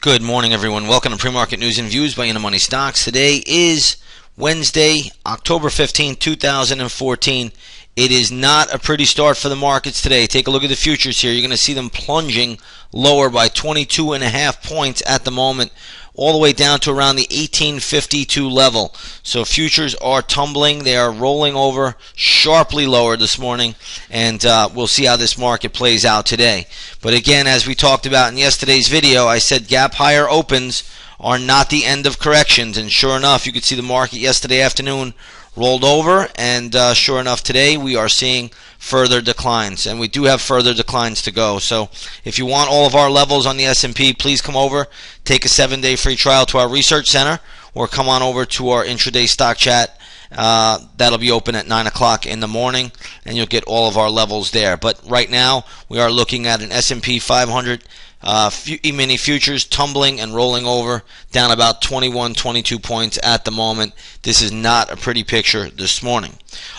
Good morning, everyone. Welcome to Pre-Market News and Views by In the Money Stocks. Today is Wednesday, October 15, 2014. It is not a pretty start for the markets today. Take a look at the futures here. You're going to see them plunging lower by 22.5 points at the moment, all the way down to around the 1852 level. So futures are tumbling. They are rolling over sharply lower this morning, and we'll see how this market plays out today. But again, as we talked about in yesterday's video, I said gap higher opens are not the end of corrections, and sure enough, you could see the market yesterday afternoon rolled over, and sure enough, today we are seeing further declines, and we do have further declines to go. So if you want all of our levels on the S&P, please come over, take a 7-day free trial to our research center, or come on over to our intraday stock chat. That'll be open at 9 o'clock in the morning, and you'll get all of our levels there. But right now, we are looking at an S&P 500 E-mini futures tumbling and rolling over down about 22 points at the moment. This is not a pretty picture this morning.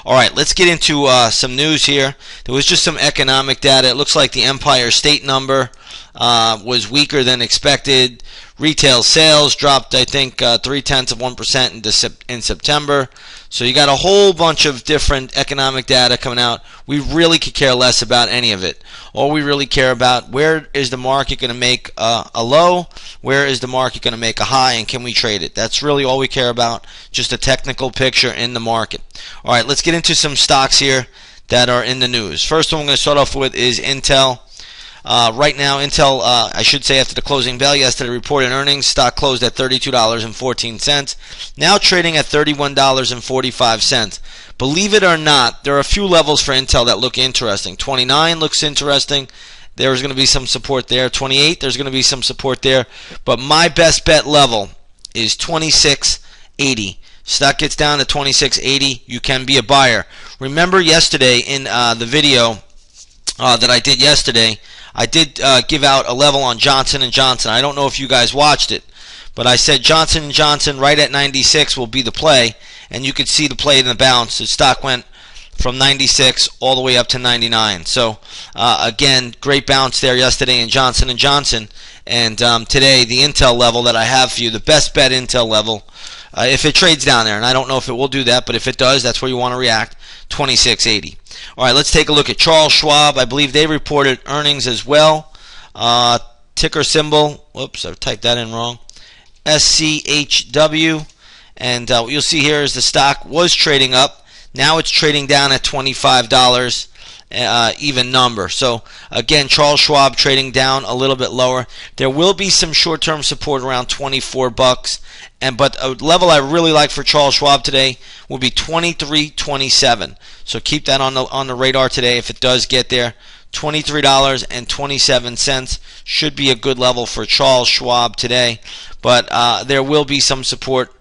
All right, let's get into some news here. There was just some economic data. It looks like the Empire State number was weaker than expected. Retail sales dropped, I think, 0.3% in September. So you got a whole bunch of different economic data coming out. We really could care less about any of it. All we really care about, where is the market going to make a low? Where is the market going to make a high? And can we trade it? That's really all we care about, just a technical picture in the market. All right, let's get into some stocks here that are in the news. First one I'm going to start off with is Intel. Right now, Intel, I should say after the closing bell yesterday, reported earnings. Stock closed at $32.14. Now trading at $31.45. Believe it or not, there are a few levels for Intel that look interesting. 29 looks interesting. There's going to be some support there. 28, there's going to be some support there. But my best bet level is 26.80. Stock gets down to 26.80. You can be a buyer. Remember yesterday in the video that I did yesterday, I did give out a level on Johnson & Johnson. I don't know if you guys watched it, but I said Johnson & Johnson right at 96 will be the play, and you could see the play in the bounce. The stock went from 96 all the way up to 99. So again, great bounce there yesterday in Johnson & Johnson, and today the Intel level that I have for you, the best bet Intel level, if it trades down there, and I don't know if it will do that, but if it does, that's where you want to react, 26.80. All right, let's take a look at Charles Schwab. I believe they reported earnings as well. Ticker symbol, whoops, I typed that in wrong, SCHW. And what you'll see here is the stock was trading up. Now it's trading down at $25 even number. So again, Charles Schwab trading down a little bit lower. There will be some short-term support around $24, but a level I really like for Charles Schwab today will be $23.27. So keep that on the radar today. If it does get there, $23.27 should be a good level for Charles Schwab today. But there will be some support.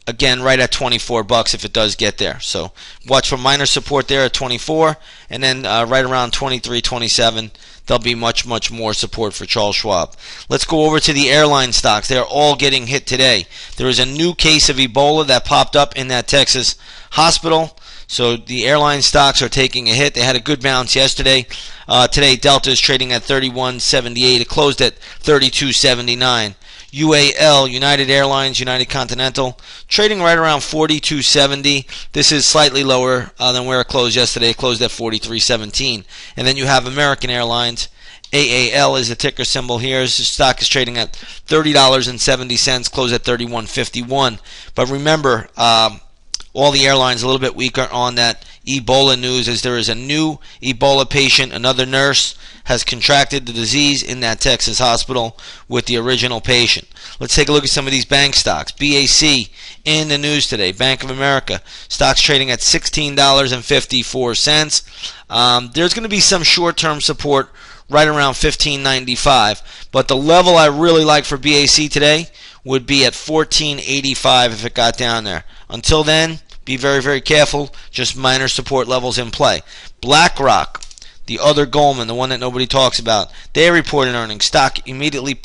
Again, right at $24 if it does get there. So watch for minor support there at 24, and then right around 23.27, there'll be much more support for Charles Schwab. Let's go over to the airline stocks. They're all getting hit today. There is a new case of Ebola that popped up in that Texas hospital. So the airline stocks are taking a hit. They had a good bounce yesterday. Today, Delta is trading at $31.78. It closed at $32.79. UAL, United Airlines, United Continental, trading right around $42.70. This is slightly lower than where it closed yesterday. It closed at $43.17. And then you have American Airlines. AAL is the ticker symbol here. This stock is trading at $30.70, closed at $31.51. But remember, all the airlines a little bit weaker on that Ebola news, as there is a new Ebola patient. Another nurse has contracted the disease in that Texas hospital with the original patient. Let's take a look at some of these bank stocks. BAC in the news today. Bank of America. Stocks trading at $16.54. There's going to be some short-term support right around $15.95. But the level I really like for BAC today would be at $14.85 if it got down there. Until then, be very careful. Just minor support levels in play. BlackRock, the other Goldman, the one that nobody talks about, they reported earnings. Stock immediately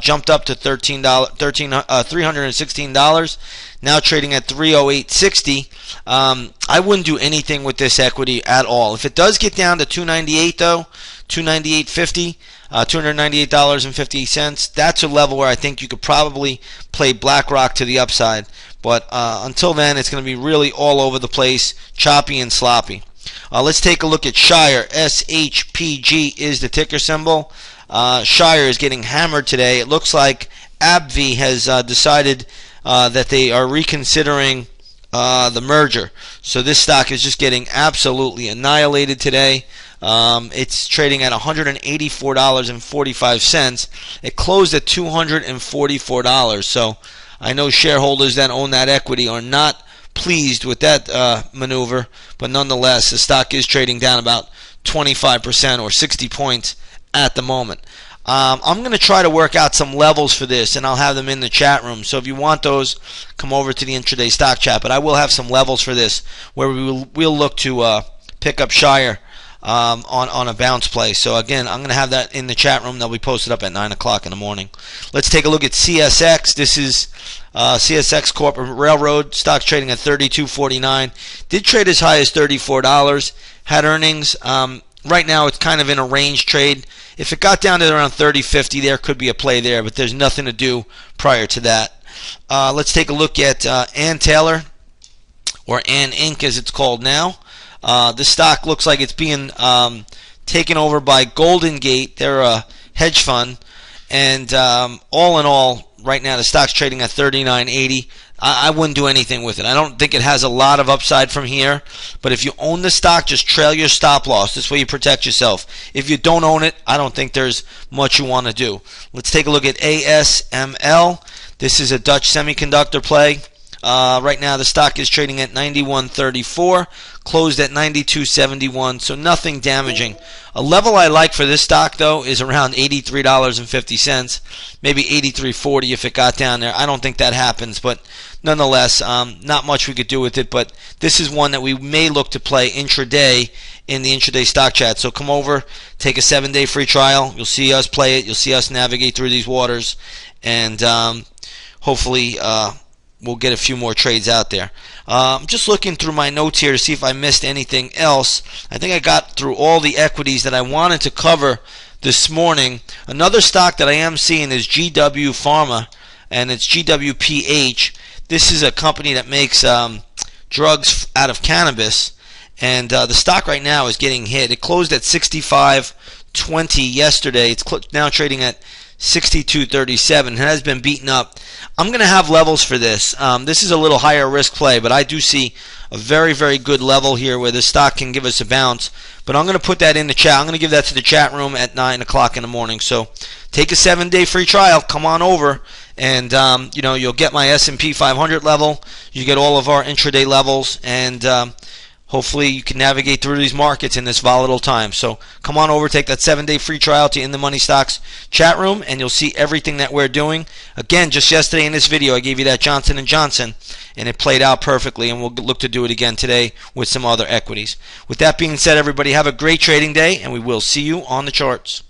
jumped up to $316. Now trading at $308.60. I wouldn't do anything with this equity at all. If it does get down to $298 though, $298.50, $298.50. That's a level where I think you could probably play BlackRock to the upside. But until then, it's going to be really all over the place, choppy and sloppy. Let's take a look at Shire. SHPG is the ticker symbol. Shire is getting hammered today. It looks like AbbVie has decided that they are reconsidering the merger. So this stock is just getting absolutely annihilated today. It's trading at $184.45. It closed at $244. So I know shareholders that own that equity are not pleased with that maneuver, but nonetheless, the stock is trading down about 25% or 60 points at the moment. I'm going to try to work out some levels for this, and I'll have them in the chat room. So if you want those, come over to the intraday stock chat. But I will have some levels for this where we'll look to pick up Shire on a bounce play. So again, I'm going to have that in the chat room. They'll be posted up at 9 o'clock in the morning. Let's take a look at CSX. This is CSX Corporate Railroad. Stock's trading at $32.49. Did trade as high as $34. Had earnings. Right now, it's kind of in a range trade. If it got down to around $30.50, there could be a play there, but there's nothing to do prior to that. Let's take a look at Ann Taylor, or Ann Inc. as it's called now. This stock looks like it's being taken over by Golden Gate. They're a hedge fund, and all in all, right now the stock's trading at $39.80. I wouldn't do anything with it. I don't think it has a lot of upside from here. But if you own the stock, just trail your stop loss. This way you protect yourself. If you don't own it, I don't think there's much you want to do. Let's take a look at ASML. This is a Dutch semiconductor play. Right now the stock is trading at 91.34, closed at 92.71, so nothing damaging. A level I like for this stock, though, is around $83.50, maybe $83.40 if it got down there. I don't think that happens, but nonetheless, not much we could do with it. But this is one that we may look to play intraday in the intraday stock chat. So come over, take a 7-day free trial. You'll see us play it. You'll see us navigate through these waters, and hopefully we'll get a few more trades out there. I'm just looking through my notes here to see if I missed anything else. I think I got through all the equities that I wanted to cover this morning. Another stock that I am seeing is GW Pharma, and it's GWPH. This is a company that makes drugs out of cannabis, and the stock right now is getting hit. It closed at 65.20 yesterday. It's now trading at 62.37. It has been beaten up. I'm going to have levels for this. This is a little higher risk play, but I do see a very, very good level here where the stock can give us a bounce. But I'm going to put that in the chat. I'm going to give that to the chat room at 9 o'clock in the morning. So take a 7-day free trial. Come on over, and you'll get my S&P 500 level. You get all of our intraday levels, and hopefully you can navigate through these markets in this volatile time. So come on over, take that 7-day free trial to In the Money Stocks chat room, and you'll see everything that we're doing. Again, just yesterday in this video, I gave you that Johnson & Johnson, and it played out perfectly, and we'll look to do it again today with some other equities. With that being said, everybody, have a great trading day, and we will see you on the charts.